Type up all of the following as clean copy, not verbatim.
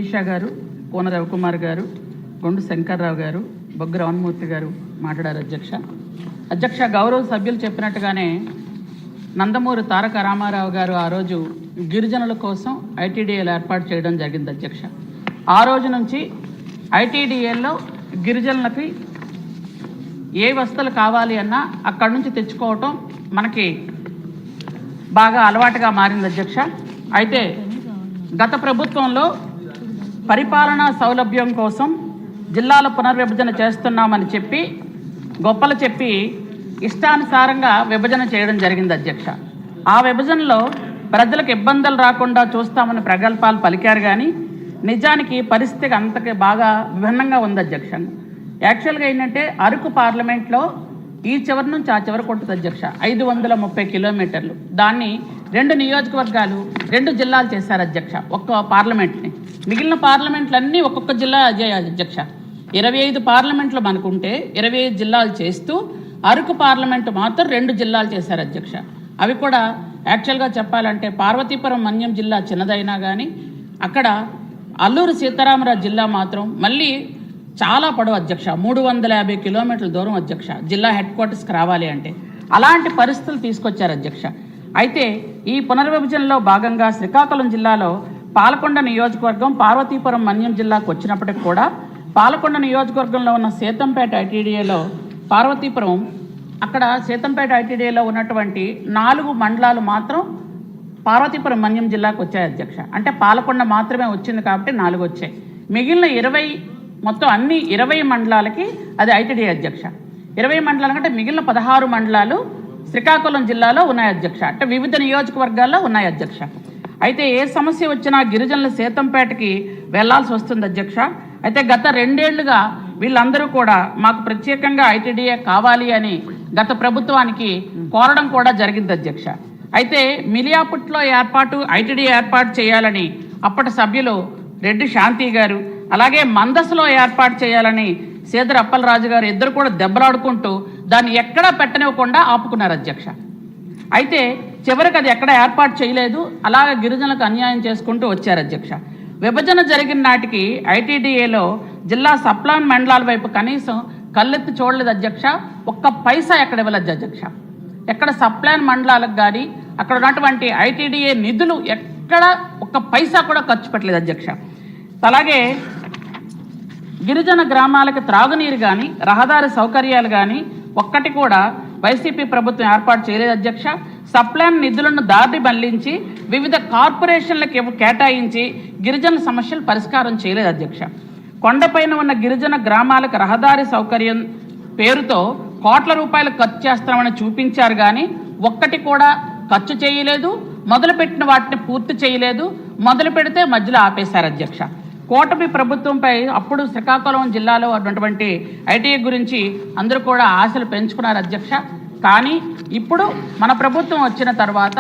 ఈషా గారు, కోన రవికుమార్ గారు, గొండు శంకర్రావు గారు, బొగ్గ రామమూర్తి గారు మాట్లాడారు. అధ్యక్ష గౌరవ సభ్యులు చెప్పినట్టుగానే నందమూరి తారక రామారావు గారు ఆ రోజు గిరిజనుల కోసం ఐటీడీఏలు ఏర్పాటు చేయడం జరిగింది. అధ్యక్ష ఆ రోజు నుంచి ఐటీడీఏల్లో గిరిజనులకి ఏ వస్తువులు కావాలి అన్నా అక్కడి నుంచి తెచ్చుకోవటం మనకి బాగా అలవాటుగా మారింది. అధ్యక్ష అయితే గత ప్రభుత్వంలో పరిపాలనా సౌలభ్యం కోసం జిల్లాల పునర్విభజన చేస్తున్నామని చెప్పి గొప్పలు చెప్పి ఇష్టానుసారంగా విభజన చేయడం జరిగింది. అధ్యక్ష ఆ విభజనలో ప్రజలకు ఇబ్బందులు రాకుండా చూస్తామని ప్రగల్భాలు పలికారు, కానీ నిజానికి పరిస్థితి అంతకి బాగా విభిన్నంగా ఉంది. అధ్యక్ష యాక్చువల్గా ఏంటంటే అరకు పార్లమెంట్లో ఈ చివరి నుంచి ఆ చివరి కొట్టుతుంది. అధ్యక్ష 530 కిలోమీటర్లు, దాన్ని 2 నియోజకవర్గాలు 2 జిల్లాలు చేశారు. అధ్యక్ష ఒక్క పార్లమెంట్ని, మిగిలిన పార్లమెంట్లన్నీ ఒక్కొక్క జిల్లా అధ్యక్ష 25 పార్లమెంట్లు మనకుంటే 25 జిల్లాలు చేస్తూ అరకు పార్లమెంటు మాత్రం 2 జిల్లాలు చేశారు. అధ్యక్ష అవి కూడా యాక్చువల్గా చెప్పాలంటే పార్వతీపురం మన్యం జిల్లా చిన్నదైనా కానీ అక్కడ అల్లూరు సీతారామరాజు జిల్లా మాత్రం మళ్ళీ చాలా పొడవు. అధ్యక్ష 350 కిలోమీటర్ల దూరం. అధ్యక్ష జిల్లా హెడ్ క్వార్టర్స్కి రావాలి అంటే అలాంటి పరిస్థితులు తీసుకొచ్చారు. అధ్యక్ష అయితే ఈ పునర్విభజనలో భాగంగా శ్రీకాకుళం జిల్లాలో పాలకొండ నియోజకవర్గం పార్వతీపురం మన్యం జిల్లాకు వచ్చినప్పటికి కూడా పాలకొండ నియోజకవర్గంలో ఉన్న సీతంపేట ఐటీడీఏలో పార్వతీపురం అక్కడ సీతంపేట ఐటీడీఏలో ఉన్నటువంటి 4 మండలాలు మాత్రం పార్వతీపురం మన్యం జిల్లాకు వచ్చాయి. అధ్యక్ష అంటే పాలకొండ మాత్రమే వచ్చింది కాబట్టి 4 వచ్చాయి. మిగిలిన 20 మొత్తం అన్ని 20 మండలాలకి అది ఐటీడీఏ. అధ్యక్ష 20 మండలాలు అంటే మిగిలిన 16 మండలాలు శ్రీకాకుళం జిల్లాలో ఉన్నాయి. అధ్యక్ష అంటే వివిధ నియోజకవర్గాల్లో ఉన్నాయి. అధ్యక్ష అయితే ఏ సమస్య వచ్చినా గిరిజనుల సీతంపేటకి వెళ్లాల్సి వస్తుంది. అధ్యక్ష అయితే గత 2 ఏళ్లుగా వీళ్ళందరూ కూడా మాకు ప్రత్యేకంగా ఐటీడీఏ కావాలి అని గత ప్రభుత్వానికి కోరడం కూడా జరిగింది. అధ్యక్ష అయితే మిలియాపుట్లో ఐటీడీఏ ఏర్పాటు చేయాలని అప్పటి సభ్యులు రెడ్డి శాంతి గారు, అలాగే మందసలో ఏర్పాటు చేయాలని సేదర్ అప్పలరాజు గారు ఇద్దరు కూడా దెబ్బలాడుకుంటూ దాన్ని ఎక్కడా పెట్టనివ్వకుండా ఆపుకున్నారు. అధ్యక్ష అయితే చివరికి అది ఎక్కడ ఏర్పాటు చేయలేదు, అలాగే గిరిజనులకు అన్యాయం చేసుకుంటూ వచ్చారు. అధ్యక్ష విభజన జరిగిన నాటికి ఐటీడీఏలో జిల్లా సప్లాన్ మండలాల వైపు కనీసం కళ్ళెత్తి చూడలేదు. అధ్యక్ష ఒక్క పైసా ఎక్కడ ఇవ్వలేదు. అధ్యక్ష ఎక్కడ సప్లాన్ మండలాలకు కానీ అక్కడ ఉన్నటువంటి ఐటీడీఏ నిధులు ఎక్కడ ఒక్క పైసా కూడా ఖర్చు పెట్టలేదు. అధ్యక్ష అలాగే గిరిజన గ్రామాలకు త్రాగునీరు కానీ రహదారి సౌకర్యాలు కానీ ఒక్కటి కూడా వైసీపీ ప్రభుత్వం ఏర్పాటు చేయలేదు. అధ్యక్ష సప్లాన్ నిధులను దారి మళ్లించి వివిధ కార్పొరేషన్లకు కేటాయించి గిరిజన సమస్యలు పరిష్కారం చేయలేదు. అధ్యక్ష కొండపైన ఉన్న గిరిజన గ్రామాలకు రహదారి సౌకర్యం పేరుతో కోట్ల రూపాయలు ఖర్చు చేస్తామని చూపించారు, కానీ ఒక్కటి కూడా ఖర్చు చేయలేదు. మొదలుపెట్టిన వాటిని పూర్తి చేయలేదు, మొదలు పెడితే మధ్యలో ఆపేశారు. అధ్యక్ష కూటమి ప్రభుత్వంపై అప్పుడు శ్రీకాకుళం జిల్లాలో ఉన్నటువంటి ఐటీఐ గురించి అందరూ కూడా ఆశలు పెంచుకున్నారు. అధ్యక్ష కానీ ఇప్పుడు మన ప్రభుత్వం వచ్చిన తర్వాత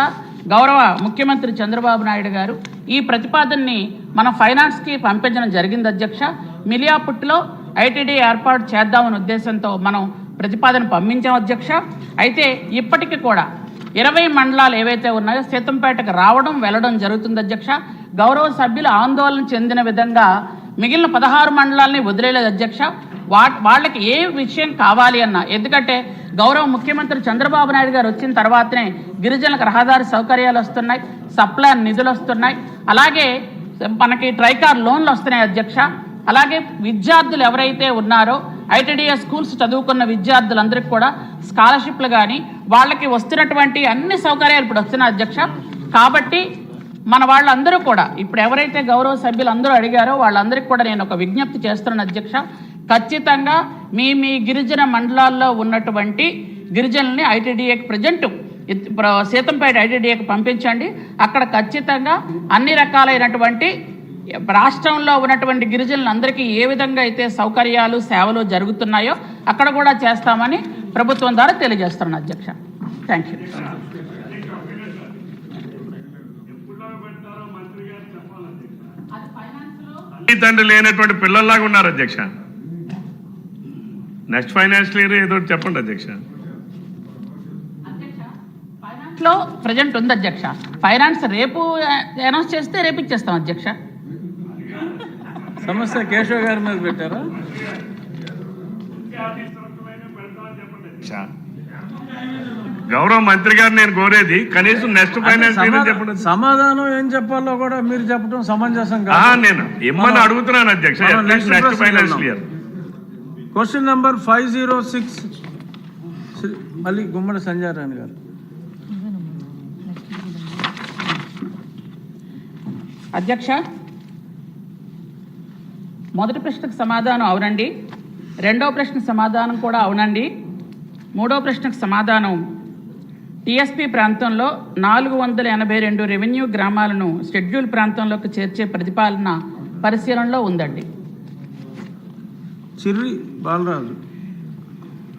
గౌరవ ముఖ్యమంత్రి చంద్రబాబు నాయుడు గారు ఈ ప్రతిపాదనని మన ఫైనాన్స్కి పంపించడం జరిగింది. అధ్యక్ష మిలియాపుట్లో ఐటీడీ ఏర్పాటు చేద్దామనే ఉద్దేశంతో మనం ప్రతిపాదన పంపించాం. అధ్యక్ష అయితే ఇప్పటికీ కూడా 20 మండలాలు ఏవైతే ఉన్నాయో సీతంపేటకు రావడం వెళ్ళడం జరుగుతుంది. అధ్యక్ష గౌరవ సభ్యులు ఆందోళన చెందిన విధంగా మిగిలిన 16 మండలాలని వదిలేలేదు. అధ్యక్ష వాళ్ళకి ఏ విషయం కావాలి అన్నా, ఎందుకంటే గౌరవ ముఖ్యమంత్రి చంద్రబాబు నాయుడు గారు వచ్చిన తర్వాతనే గిరిజనులకు రహదారి సౌకర్యాలు వస్తున్నాయి, సప్లాన్ నిధులు వస్తున్నాయి, అలాగే మనకి ట్రైకార్ లోన్లు వస్తున్నాయి. అధ్యక్ష అలాగే విద్యార్థులు ఎవరైతే ఉన్నారో ఐటీడీఏ స్కూల్స్ చదువుకున్న విద్యార్థులందరికీ కూడా స్కాలర్షిప్లు కానీ వాళ్ళకి వస్తున్నటువంటి అన్ని సౌకర్యాలు ఇప్పుడు వస్తున్నాయి. అధ్యక్ష కాబట్టి మన వాళ్ళందరూ కూడా ఇప్పుడు ఎవరైతే గౌరవ సభ్యులు అందరూ అడిగారో వాళ్ళందరికీ కూడా నేను ఒక విజ్ఞప్తి చేస్తున్నాను. అధ్యక్ష ఖచ్చితంగా మీ గిరిజన మండలాల్లో ఉన్నటువంటి గిరిజనుల్ని ఐటీడీఏకి ప్రజెంట్ సీతంపేట ఐటీడీఏకి పంపించండి. అక్కడ ఖచ్చితంగా అన్ని రకాలైనటువంటి రాష్ట్రంలో ఉన్నటువంటి గిరిజనులందరికీ ఏ విధంగా అయితే సౌకర్యాలు సేవలు జరుగుతున్నాయో అక్కడ కూడా చేస్తామని ప్రభుత్వం ద్వారా తెలియజేస్తున్నాను. అధ్యక్ష థ్యాంక్ యూ. తండ్రి లేనటువంటి పిల్లల్లాగా ఉన్నారు. అధ్యక్ష నెక్స్ట్ ఫైనాన్షియల్ ఇయర్ ఏదో చెప్పండి. అధ్యక్ష లో ప్రజెంట్ ఉంది. అధ్యక్ష ఫైనాన్స్ రేపు అనౌన్స్ చేస్తే రేపు ఇచ్చేస్తాం. అధ్యక్ష సమస్య కేశవ్ గారి మీద పెట్టారా? గౌరవ మంత్రి గారు నేను కోరేది కనీసం నెక్స్ట్ ఫైనాన్స్ చెప్పండి. సమాధానం ఏం చెప్పాలో కూడా మీరు చెప్పడం సమంజసం కాదు. నేను ఇమ్మని అడుగుతున్నాను అధ్యక్ష. Next finance year question number 506 మళ్ళీ గుమ్మడి సంజయ్ రాణి గారు. అధ్యక్ష, మొదటి ప్రశ్నకు సమాధానం అవునండి, రెండవ ప్రశ్నకు సమాధానం కూడా అవునండి, మూడవ ప్రశ్నకు సమాధానం టీఎస్పీ ప్రాంతంలో 482 రెవెన్యూ గ్రామాలను షెడ్యూల్ ప్రాంతంలోకి చేర్చే ప్రతిపాదన పరిశీలనలో ఉందండి. చిర్రి బాలరాజు.